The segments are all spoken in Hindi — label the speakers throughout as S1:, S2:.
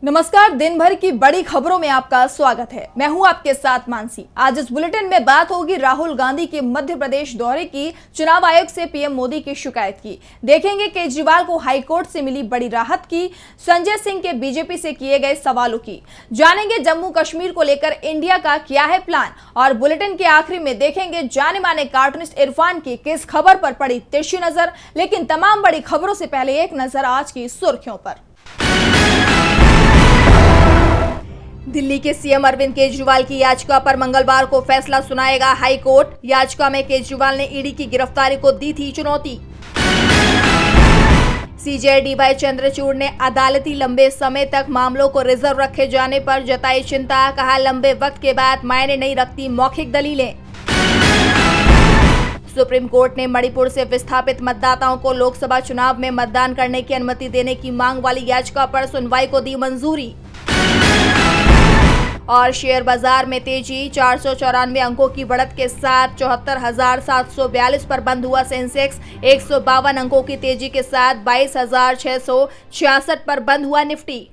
S1: नमस्कार, दिन भर की बड़ी खबरों में आपका स्वागत है। मैं हूं आपके साथ मानसी। आज इस बुलेटिन में बात होगी राहुल गांधी के मध्य प्रदेश दौरे की, चुनाव आयोग से पीएम मोदी की शिकायत की, देखेंगे केजरीवाल को हाईकोर्ट से मिली बड़ी राहत की, संजय सिंह के बीजेपी से किए गए सवालों की, जानेंगे जम्मू कश्मीर को लेकर इंडिया का क्या है प्लान, और बुलेटिन के आखिरी में देखेंगे जाने माने कार्टूनिस्ट इरफान की किस खबर पर पड़ी तिरछी नजर। लेकिन तमाम बड़ी खबरों से पहले एक नजर आज की सुर्खियों पर। दिल्ली के सीएम अरविंद केजरीवाल की याचिका पर मंगलवार को फैसला सुनाएगा हाई कोर्ट। याचिका में केजरीवाल ने ईडी की गिरफ्तारी को दी थी चुनौती। सीजे डीवाई चंद्रचूड़ ने अदालती लंबे समय तक मामलों को रिजर्व रखे जाने पर जताई चिंता, कहा लंबे वक्त के बाद मायने नहीं रखती मौखिक दलीलें। सुप्रीम कोर्ट ने मणिपुर से विस्थापित मतदाताओं को लोकसभा चुनाव में मतदान करने की अनुमति देने की मांग वाली याचिका पर सुनवाई को दी मंजूरी। और शेयर बाजार में तेजी, 494 अंकों की बढ़त के साथ 74,742 पर बंद हुआ सेंसेक्स। 152 अंकों की तेजी के साथ 22,666 पर बंद हुआ निफ्टी।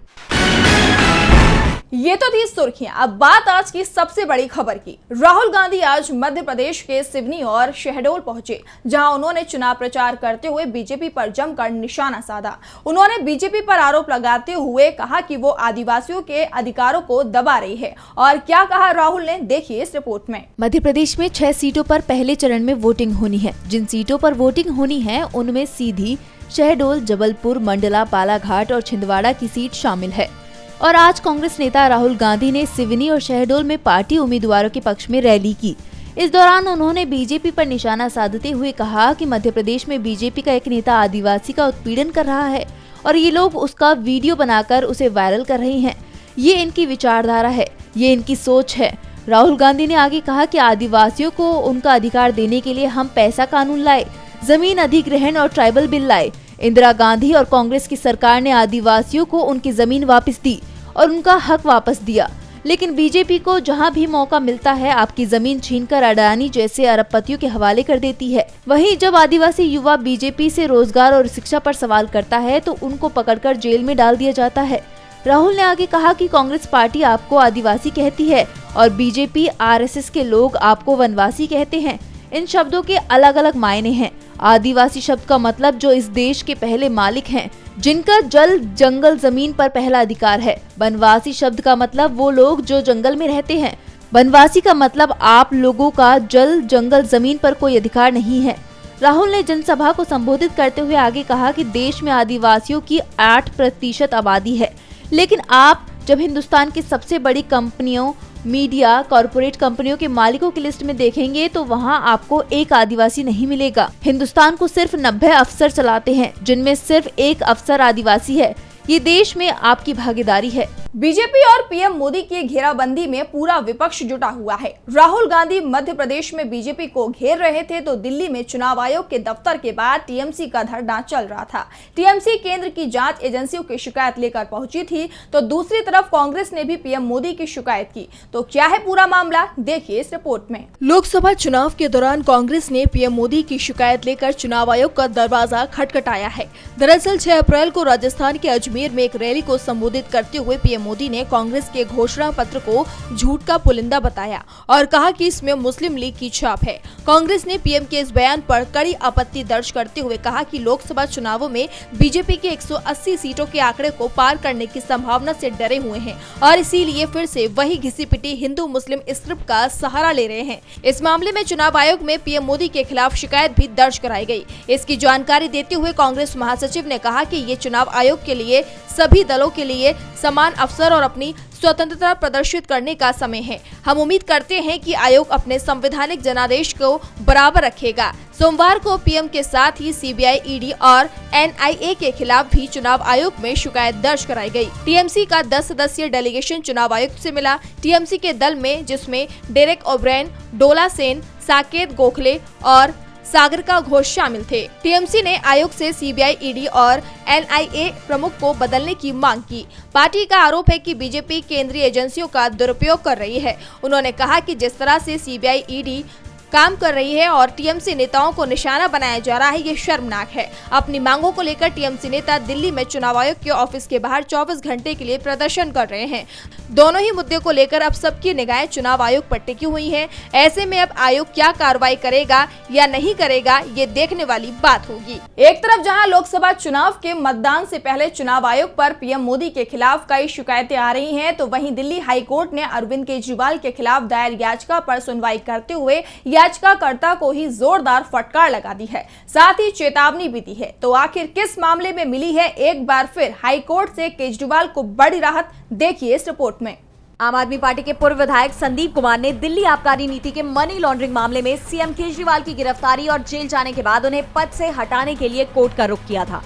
S1: ये तो थी सुर्खियां। अब बात आज की सबसे बड़ी खबर की। राहुल गांधी आज मध्य प्रदेश के सिवनी और शहडोल पहुंचे, जहां उन्होंने चुनाव प्रचार करते हुए बीजेपी पर जमकर निशाना साधा। उन्होंने बीजेपी पर आरोप लगाते हुए कहा कि वो आदिवासियों के अधिकारों को दबा रही है। और क्या कहा राहुल ने, देखिए इस रिपोर्ट में।
S2: मध्य प्रदेश में 6 सीटों पर पहले चरण में वोटिंग होनी है। जिन सीटों पर वोटिंग होनी है उनमें सीधी, शहडोल, जबलपुर, मंडला, बालाघाट और छिंदवाड़ा की सीट शामिल है। और आज कांग्रेस नेता राहुल गांधी ने सिवनी और शहडोल में पार्टी उम्मीदवारों के पक्ष में रैली की। इस दौरान उन्होंने बीजेपी पर निशाना साधते हुए कहा कि मध्य प्रदेश में बीजेपी का एक नेता आदिवासी का उत्पीड़न कर रहा है और ये लोग उसका वीडियो बनाकर उसे वायरल कर रहे हैं। ये इनकी विचारधारा है, ये इनकी सोच है। राहुल गांधी ने आगे कहा कि आदिवासियों को उनका अधिकार देने के लिए हम पैसा कानून लाए, जमीन अधिग्रहण और ट्राइबल बिल लाए। इंदिरा गांधी और कांग्रेस की सरकार ने आदिवासियों को उनकी जमीन वापस दी और उनका हक वापस दिया, लेकिन बीजेपी को जहां भी मौका मिलता है आपकी जमीन छीनकर अडानी जैसे अरबपतियों के हवाले कर देती है। वहीं जब आदिवासी युवा बीजेपी से रोजगार और शिक्षा पर सवाल करता है तो उनको पकड़कर जेल में डाल दिया जाता है। राहुल ने आगे कहा कि कांग्रेस पार्टी आपको आदिवासी कहती है और बीजेपी आरएसएस के लोग आपको वनवासी कहते हैं। इन शब्दों के अलग अलग मायने हैं। आदिवासी शब्द का मतलब जो इस देश के पहले मालिक हैं, जिनका जल, जंगल, जमीन पर पहला अधिकार है। वनवासी शब्द का मतलब वो लोग जो जंगल में रहते हैं। वनवासी का मतलब आप लोगों का जल, जंगल, जमीन पर कोई अधिकार नहीं है। राहुल ने जनसभा को संबोधित करते हुए आगे कहा कि देश में आदिवासियों की 8% आबादी है, लेकिन आप जब हिंदुस्तान की सबसे बड़ी कंपनियों, मीडिया, कॉरपोरेट कंपनियों के मालिकों की लिस्ट में देखेंगे तो वहां आपको एक आदिवासी नहीं मिलेगा। हिंदुस्तान को सिर्फ 90 अफसर चलाते हैं, जिनमें सिर्फ एक अफसर आदिवासी है। ये देश में आपकी भागीदारी है।
S1: बीजेपी और पीएम मोदी की घेराबंदी में पूरा विपक्ष जुटा हुआ है। राहुल गांधी मध्य प्रदेश में बीजेपी को घेर रहे थे तो दिल्ली में चुनाव आयोग के दफ्तर के बाद टीएमसी का धरना चल रहा था। टीएमसी केंद्र की जांच एजेंसियों की शिकायत लेकर पहुंची थी, तो दूसरी तरफ कांग्रेस ने भी पीएम मोदी की शिकायत की। तो क्या है पूरा मामला, देखिए इस रिपोर्ट में। लोकसभा चुनाव के दौरान कांग्रेस ने पीएम मोदी की शिकायत लेकर चुनाव आयोग का दरवाजा खटखटाया है। दरअसल 6 अप्रैल को राजस्थान के अजमेर में एक रैली को संबोधित करते हुए पीएम मोदी ने कांग्रेस के घोषणा पत्र को झूठ का पुलिंदा बताया और कहा कि इसमें मुस्लिम लीग की छाप है। कांग्रेस ने पीएम के इस बयान पर कड़ी आपत्ति दर्ज करते हुए कहा कि लोकसभा चुनावों में बीजेपी के 180 सीटों के आंकड़े को पार करने की संभावना से डरे हुए हैं और इसीलिए फिर से वही घिसी पिटी हिंदू मुस्लिम स्क्रिप्ट का सहारा ले रहे हैं। इस मामले में चुनाव आयोग में पीएम मोदी के खिलाफ शिकायत भी दर्ज कराई गई। इसकी जानकारी देते हुए कांग्रेस महासचिव ने कहा कि ये चुनाव आयोग के लिए, सभी दलों के लिए समान अवसर और अपनी स्वतंत्रता प्रदर्शित करने का समय है। हम उम्मीद करते हैं कि आयोग अपने संवैधानिक जनादेश को बराबर रखेगा। सोमवार को पीएम के साथ ही सीबीआई, ईडी और एनआईए के खिलाफ भी चुनाव आयोग में शिकायत दर्ज कराई गई। टीएमसी का 10 सदस्यीय डेलीगेशन चुनाव आयुक्त से मिला। टीएमसी के दल में जिसमें डेरेक ओब्रेन, डोला सेन, साकेत गोखले और सागरिका घोष शामिल थे। टीएमसी ने आयोग से सीबीआई, ईडी और एनआईए प्रमुख को बदलने की मांग की। पार्टी का आरोप है कि बीजेपी केंद्रीय एजेंसियों का दुरुपयोग कर रही है। उन्होंने कहा कि जिस तरह से सीबीआई, ईडी काम कर रही है और टीएमसी नेताओं को निशाना बनाया जा रहा है, ये शर्मनाक है। अपनी मांगों को लेकर टीएमसी नेता दिल्ली में चुनाव आयोग के ऑफिस के बाहर 24 घंटे के लिए प्रदर्शन कर रहे हैं। दोनों ही मुद्दे को लेकर अब सबकी निगाहें चुनाव आयोग पर टिकी हुई हैं। ऐसे में अब आयोग क्या कार्रवाई करेगा या नहीं करेगा, ये देखने वाली बात होगी। एक तरफ जहां लोकसभा चुनाव के मतदान से पहले चुनाव आयोग पर पीएम मोदी के खिलाफ कई शिकायतें आ रही हैं, तो वहीं दिल्ली हाई कोर्ट ने अरविंद केजरीवाल के खिलाफ दायर याचिका पर सुनवाई करते हुए याचिकाकर्ता को ही जोरदार फटकार लगा दी है, साथ ही चेतावनी भी दी है। तो आखिर किस मामले में मिली है एक बार फिर हाई कोर्ट से केजरीवाल को बड़ी राहत, देखिए इस रिपोर्ट में।
S3: आम आदमी पार्टी के पूर्व विधायक संदीप कुमार ने दिल्ली आबकारी नीति के मनी लॉन्ड्रिंग मामले में सीएम केजरीवाल की गिरफ्तारी और जेल जाने के बाद उन्हें पद से हटाने के लिए कोर्ट का रुख किया था।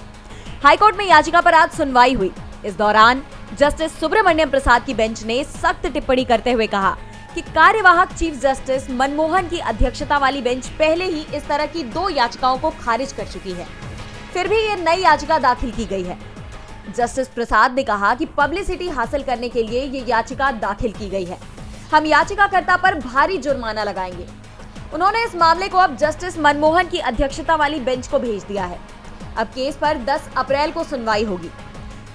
S3: हाईकोर्ट में याचिका पर आज सुनवाई हुई। इस दौरान जस्टिस सुब्रमण्यम प्रसाद की बेंच ने सख्त टिप्पणी करते हुए कहा कि कार्यवाहक चीफ जस्टिस मनमोहन की अध्यक्षता वाली बेंच पहले ही इस तरह की 2 याचिकाओं को खारिज कर चुकी है, फिर भी ये नई याचिका दाखिल की गई है। जस्टिस प्रसाद ने कहा कि पब्लिसिटी हासिल करने के लिए ये याचिका दाखिल की गई है। हम याचिकाकर्ता पर भारी जुर्माना लगाएंगे। उन्होंने इस मामले को अब जस्टिस मनमोहन की अध्यक्षता वाली बेंच को भेज दिया है। अब केस पर 10 अप्रैल को सुनवाई होगी।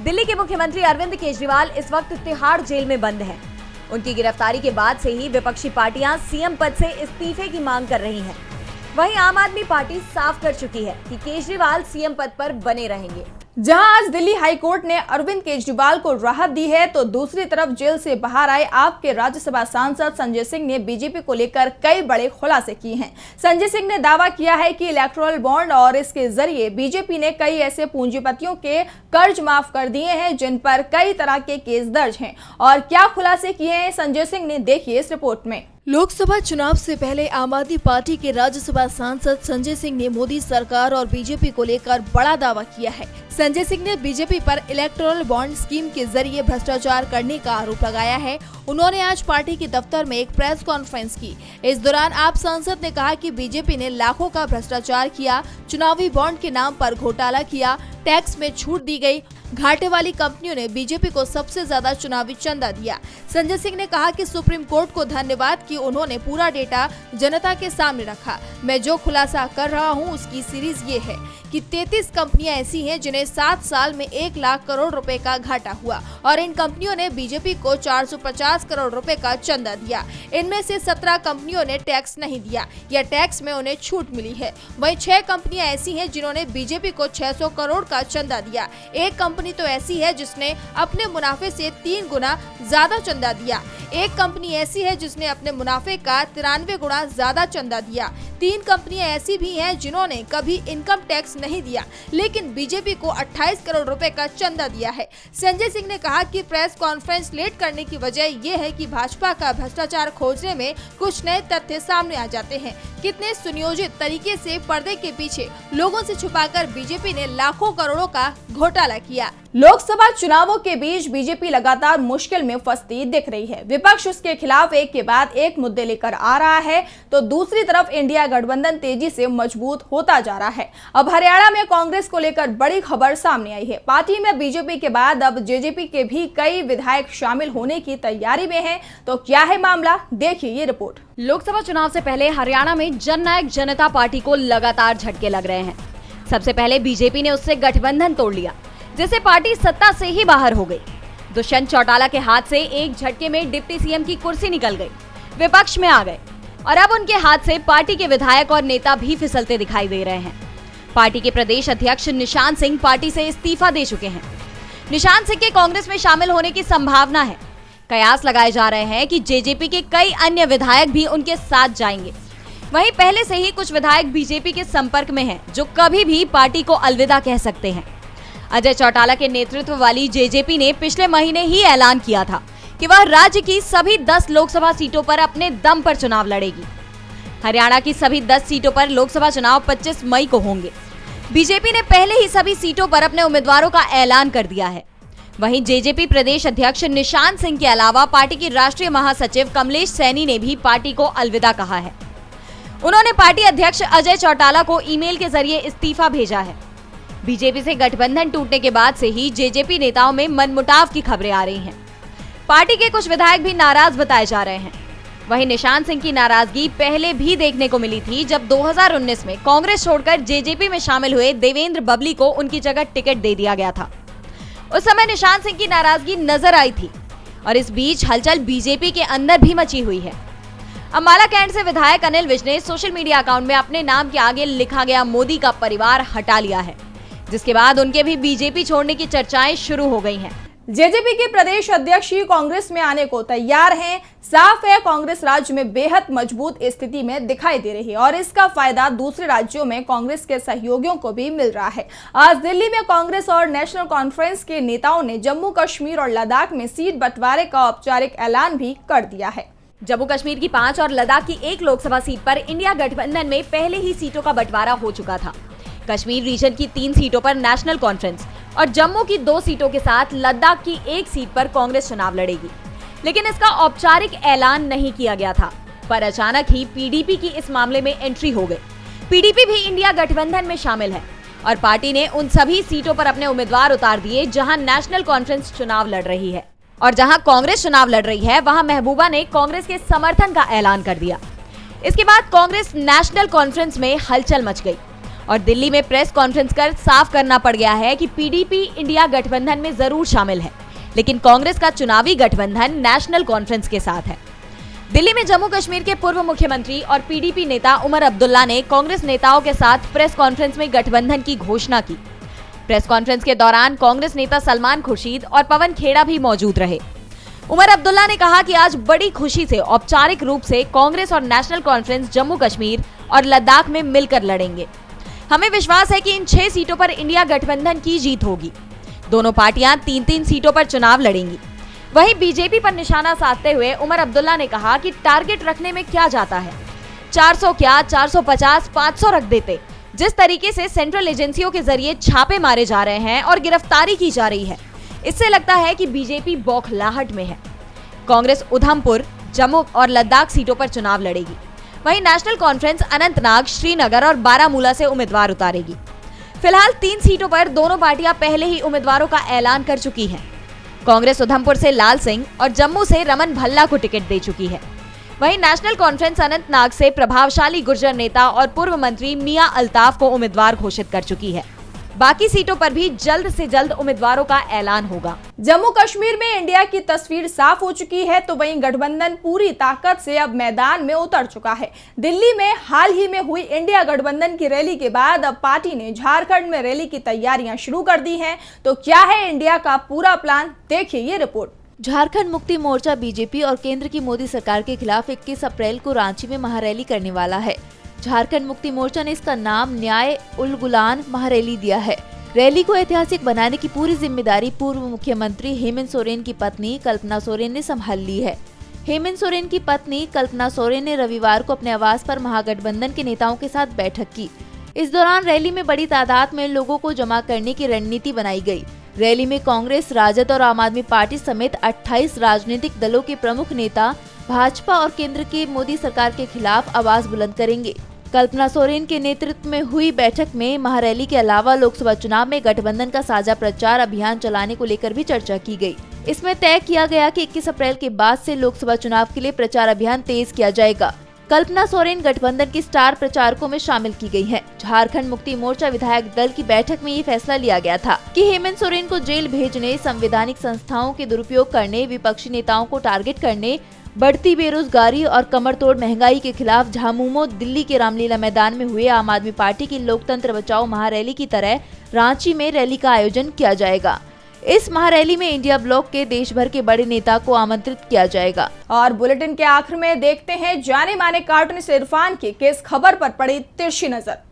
S3: दिल्ली के मुख्यमंत्री अरविंद केजरीवाल इस वक्त तिहाड़ जेल में बंद हैं। उनकी गिरफ्तारी के बाद से ही विपक्षी पार्टियां सीएम पद से इस्तीफे की मांग कर रही हैं। वहीं आम आदमी पार्टी साफ कर चुकी है कि केजरीवाल सीएम पद पर बने रहेंगे।
S1: जहां आज दिल्ली हाई कोर्ट ने अरविंद केजरीवाल को राहत दी है, तो दूसरी तरफ जेल से बाहर आए आपके राज्यसभा सांसद संजय सिंह ने बीजेपी को लेकर कई बड़े खुलासे किए हैं। संजय सिंह ने दावा किया है कि इलेक्टोरल बॉन्ड और इसके जरिए बीजेपी ने कई ऐसे पूंजीपतियों के कर्ज माफ कर दिए हैं जिन पर कई तरह के केस दर्ज हैं। और क्या खुलासे किए हैं संजय सिंह ने, देखिए इस रिपोर्ट में।
S2: लोकसभा चुनाव से पहले आम आदमी पार्टी के राज्यसभा सांसद संजय सिंह ने मोदी सरकार और बीजेपी को लेकर बड़ा दावा किया है। संजय सिंह ने बीजेपी पर इलेक्टोरल बॉन्ड स्कीम के जरिए भ्रष्टाचार करने का आरोप लगाया है। उन्होंने आज पार्टी के दफ्तर में एक प्रेस कॉन्फ्रेंस की। इस दौरान आप सांसद ने कहा कि बीजेपी ने लाखों का भ्रष्टाचार किया, चुनावी बॉन्ड के नाम पर घोटाला किया, टैक्स में छूट दी गई, घाटे वाली कंपनियों ने बीजेपी को सबसे ज्यादा चुनावी चंदा दिया। संजय सिंह ने कहा कि सुप्रीम कोर्ट को धन्यवाद कि उन्होंने पूरा डेटा जनता के सामने रखा। मैं जो खुलासा कर रहा हूं उसकी सीरीज ये है कि 33 कंपनियां ऐसी हैं जिन्हें 7 साल में 1 लाख करोड़ रुपए का घाटा हुआ और इन कंपनियों ने बीजेपी को 450 करोड़ रुपए का चंदा दिया। इनमें से 17 कंपनियों ने टैक्स नहीं दिया या टैक्स में उन्हें छूट मिली है। वहीं 6 कंपनियां ऐसी हैं जिन्होंने बीजेपी को 600 करोड़ का चंदा दिया। एक कंपनी तो ऐसी है जिसने अपने मुनाफे से 3 गुना ज्यादा चंदा दिया। एक कंपनी ऐसी है जिसने अपने मुनाफे का 93 गुना ज्यादा चंदा दिया। 3 कंपनियां ऐसी भी हैं जिन्होंने कभी इनकम टैक्स नहीं दिया लेकिन बीजेपी को 28 करोड़ रुपए का चंदा दिया है। संजय सिंह ने कहा कि प्रेस कॉन्फ्रेंस लेट करने की वजह ये है कि भाजपा का भ्रष्टाचार खोजने में कुछ नए तथ्य सामने आ जाते हैं। कितने सुनियोजित तरीके से पर्दे के पीछे लोगों से छुपाकर बीजेपी ने लाखों करोड़ों का घोटाला किया। लोकसभा चुनावों के बीच बीजेपी लगातार मुश्किल में फंसती दिख रही है। विपक्ष उसके खिलाफ एक के बाद एक मुद्दे लेकर आ रहा है, तो दूसरी तरफ इंडिया गठबंधन तेजी से मजबूत होता जा रहा है। अब हरियाणा में कांग्रेस को लेकर बड़ी खबर सामने आई है। पार्टी में बीजेपी के बाद अब जेजेपी के भी कई विधायक शामिल होने की तैयारी में हैं। तो क्या है मामला, देखिए ये रिपोर्ट।
S3: लोकसभा चुनाव से पहले हरियाणा में जननायक जनता पार्टी को लगातार झटके लग रहे हैं। सबसे पहले बीजेपी ने उससे गठबंधन तोड़ लिया, जिससे पार्टी सत्ता से ही बाहर हो गई। दुष्यंत चौटाला के हाथ से एक झटके में डिप्टी सीएम की कुर्सी निकल गई, विपक्ष में आ गए और अब उनके हाथ से पार्टी के विधायक और नेता भी फिसलते दिखाई दे रहे हैं। पार्टी के प्रदेश अध्यक्ष निशान सिंह पार्टी से इस्तीफा दे चुके हैं। निशान सिंह के कांग्रेस में शामिल होने की संभावना है। कयास लगाए जा रहे हैं कि जेजेपी के कई अन्य विधायक भी उनके साथ जाएंगे। वहीं पहले से ही कुछ विधायक बीजेपी के संपर्क में हैं, जो कभी भी पार्टी को अलविदा कह सकते हैं। अजय चौटाला के नेतृत्व वाली जेजेपी ने पिछले महीने ही ऐलान किया था कि वह राज्य की सभी 10 लोकसभा सीटों पर अपने दम पर चुनाव लड़ेगी। हरियाणा की सभी 10 सीटों पर लोकसभा चुनाव 25 मई को होंगे। बीजेपी ने पहले ही सभी सीटों पर अपने उम्मीदवारों का ऐलान कर दिया है। वहीं जेजेपी प्रदेश अध्यक्ष निशान सिंह के अलावा पार्टी की राष्ट्रीय महासचिव कमलेश सैनी ने भी पार्टी को अलविदा कहा है। उन्होंने पार्टी अध्यक्ष अजय चौटाला को ईमेल के जरिए इस्तीफा भेजा है। बीजेपी से गठबंधन टूटने के बाद से ही जेजेपी नेताओं में मनमुटाव की खबरें आ रही हैं। पार्टी के कुछ विधायक भी नाराज बताए जा रहे हैं। वहीं निशान सिंह की नाराजगी पहले भी देखने को मिली थी, जब 2019 में कांग्रेस छोड़कर जेजेपी में शामिल हुए देवेंद्र बबली को उनकी जगह टिकट दे दिया गया था। उस समय निशान सिंह की नाराजगी नजर आई थी और इस बीच हलचल बीजेपी के अंदर भी मची हुई है। अम्बाला कैंट से विधायक अनिल विज ने सोशल मीडिया अकाउंट में अपने नाम के आगे लिखा गया मोदी का परिवार हटा लिया है, जिसके बाद उनके भी बीजेपी छोड़ने की चर्चाएं शुरू हो गई हैं।
S1: जेजेपी के प्रदेश अध्यक्ष ही कांग्रेस में आने को तैयार हैं। साफ है, कांग्रेस राज्य में बेहद मजबूत स्थिति में दिखाई दे रही है और इसका फायदा दूसरे राज्यों में कांग्रेस के सहयोगियों को भी मिल रहा है। आज दिल्ली में कांग्रेस और नेशनल कॉन्फ्रेंस के नेताओं ने जम्मू कश्मीर और लद्दाख में सीट बंटवारे का औपचारिक ऐलान भी कर दिया है।
S3: जम्मू कश्मीर की 5 और लद्दाख की 1 लोकसभा सीट पर इंडिया गठबंधन में पहले ही सीटों का बंटवारा हो चुका था। कश्मीर रीजन की 3 सीटों पर नेशनल कॉन्फ्रेंस और जम्मू की 2 सीटों के साथ लद्दाख की 1 सीट पर कांग्रेस चुनाव लड़ेगी, लेकिन इसका औपचारिक ऐलान नहीं किया गया था। पर अचानक ही पीडीपी की इस मामले में एंट्री हो गई। पीडीपी भी इंडिया गठबंधन में शामिल है और पार्टी ने उन सभी सीटों पर अपने उम्मीदवार उतार दिए जहां नेशनल कॉन्फ्रेंस चुनाव लड़ रही है, और जहां कांग्रेस चुनाव लड़ रही है वहां महबूबा ने कांग्रेस के समर्थन का ऐलान कर दिया। इसके बाद कांग्रेस नेशनल कॉन्फ्रेंस में हलचल मच गई और दिल्ली में प्रेस कॉन्फ्रेंस कर साफ करना पड़ गया है कि पीडीपी इंडिया गठबंधन में जरूर शामिल है, लेकिन कांग्रेस का चुनावी गठबंधन नेशनल कॉन्फ्रेंस के साथ है। दिल्ली में जम्मू कश्मीर के पूर्व मुख्यमंत्री और पीडीपी नेता उमर अब्दुल्ला ने कांग्रेस नेताओं के साथ प्रेस कॉन्फ्रेंस में गठबंधन की घोषणा की। प्रेस कॉन्फ्रेंस के दौरान कांग्रेस नेता सलमान खुर्शीद और पवन खेड़ा भी मौजूद रहे। उमर अब्दुल्ला ने कहा कि आज बड़ी खुशी से औपचारिक रूप से कांग्रेस और नेशनल कॉन्फ्रेंस जम्मू कश्मीर और लद्दाख में मिलकर लड़ेंगे। हमें विश्वास है कि इन 6 सीटों पर इंडिया गठबंधन की जीत होगी। दोनों पार्टियां 3-3 सीटों पर चुनाव लड़ेंगी। वहीं बीजेपी पर निशाना साधते हुए उमर अब्दुल्ला ने कहा कि टारगेट रखने में क्या जाता है, 400 क्या 450 500 रख देते। जिस तरीके से सेंट्रल एजेंसियों के जरिए छापे मारे जा रहे हैं और गिरफ्तारी की जा रही है, इससे लगता है कि बीजेपी बौखलाहट में है। कांग्रेस उधमपुर, जम्मू और लद्दाख सीटों पर चुनाव लड़ेगी। वहीं नेशनल कॉन्फ्रेंस अनंतनाग, श्रीनगर और बारामूला से उम्मीदवार उतारेगी। फिलहाल 3 सीटों पर दोनों पार्टियां पहले ही उम्मीदवारों का ऐलान कर चुकी हैं। कांग्रेस उधमपुर से लाल सिंह और जम्मू से रमन भल्ला को टिकट दे चुकी है। वहीं नेशनल कॉन्फ्रेंस अनंतनाग से प्रभावशाली गुर्जर नेता और पूर्व मंत्री मियां अल्ताफ को उम्मीदवार घोषित कर चुकी है। बाकी सीटों पर भी जल्द से जल्द उम्मीदवारों का ऐलान होगा।
S1: जम्मू कश्मीर में इंडिया की तस्वीर साफ हो चुकी है, तो वहीं गठबंधन पूरी ताकत से अब मैदान में उतर चुका है। दिल्ली में हाल ही में हुई इंडिया गठबंधन की रैली के बाद अब पार्टी ने झारखंड में रैली की तैयारियां शुरू कर दी हैं। तो क्या है इंडिया का पूरा प्लान, देखिए ये रिपोर्ट।
S2: झारखंड मुक्ति मोर्चा बीजेपी और केंद्र की मोदी सरकार के खिलाफ 21 अप्रैल को रांची में महारैली करने वाला है। झारखंड मुक्ति मोर्चा ने इसका नाम न्याय उल गुलान महारैली दिया है। रैली को ऐतिहासिक बनाने की पूरी जिम्मेदारी पूर्व मुख्यमंत्री हेमंत सोरेन की पत्नी कल्पना सोरेन ने संभाल ली है। हेमंत सोरेन की पत्नी कल्पना सोरेन ने रविवार को अपने आवास पर महागठबंधन के नेताओं के साथ बैठक की। इस दौरान रैली में बड़ी तादाद में लोगों को जमा करने की रणनीति बनाई गई। रैली में कांग्रेस, राजद और आम आदमी पार्टी समेत 28 राजनीतिक दलों के प्रमुख नेता भाजपा और केंद्र की मोदी सरकार के खिलाफ आवाज बुलंद करेंगे। कल्पना सोरेन के नेतृत्व में हुई बैठक में महारैली के अलावा लोकसभा चुनाव में गठबंधन का साझा प्रचार अभियान चलाने को लेकर भी चर्चा की गई। इसमें तय किया गया कि 21 अप्रैल के बाद से लोकसभा चुनाव के लिए प्रचार अभियान तेज किया जाएगा। कल्पना सोरेन गठबंधन की स्टार प्रचारकों में शामिल की गई हैं। झारखंड मुक्ति मोर्चा विधायक दल की बैठक में ये फैसला लिया गया था कि हेमंत सोरेन को जेल भेजने, संवैधानिक संस्थाओं के दुरुपयोग करने, विपक्षी नेताओं को टारगेट करने, बढ़ती बेरोजगारी और कमरतोड़ महंगाई के खिलाफ झामुमो दिल्ली के रामलीला मैदान में हुए आम आदमी पार्टी की लोकतंत्र बचाओ महारैली की तरह रांची में रैली का आयोजन किया जाएगा। इस महारैली में इंडिया ब्लॉक के देश भर के बड़े नेता को आमंत्रित किया जाएगा।
S1: और बुलेटिन के आखिर में देखते हैं जाने माने कार्टूनिस्ट इरफान की किस खबर पर पड़ी तिरछी नजर।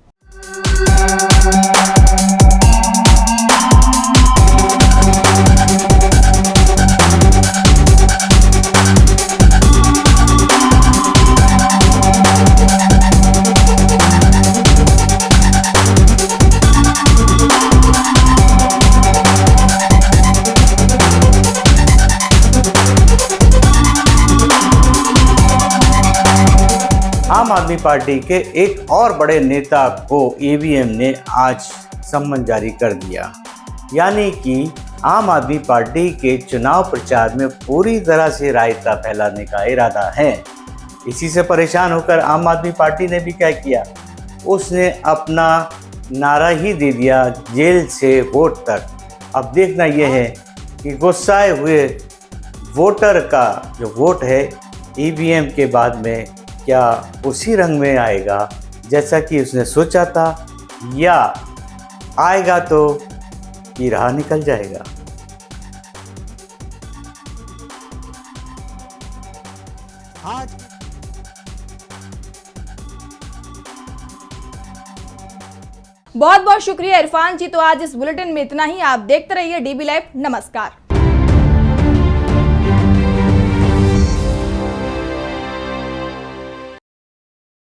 S4: आम आदमी पार्टी के एक और बड़े नेता को ईवीएम ने आज सम्मन जारी कर दिया, यानी कि आम आदमी पार्टी के चुनाव प्रचार में पूरी तरह से रायता फैलाने का इरादा है। इसी से परेशान होकर आम आदमी पार्टी ने भी क्या किया, उसने अपना नारा ही दे दिया, जेल से वोट तक। अब देखना यह है कि गुस्साए हुए वोटर का जो वोट है ईवीएम के बाद में क्या उसी रंग में आएगा जैसा कि उसने सोचा था, या आएगा तो ये राह निकल जाएगा।
S1: बहुत बहुत शुक्रिया इरफान जी। तो आज इस बुलेटिन में इतना ही। आप देखते रहिए डीबी लाइव। नमस्कार।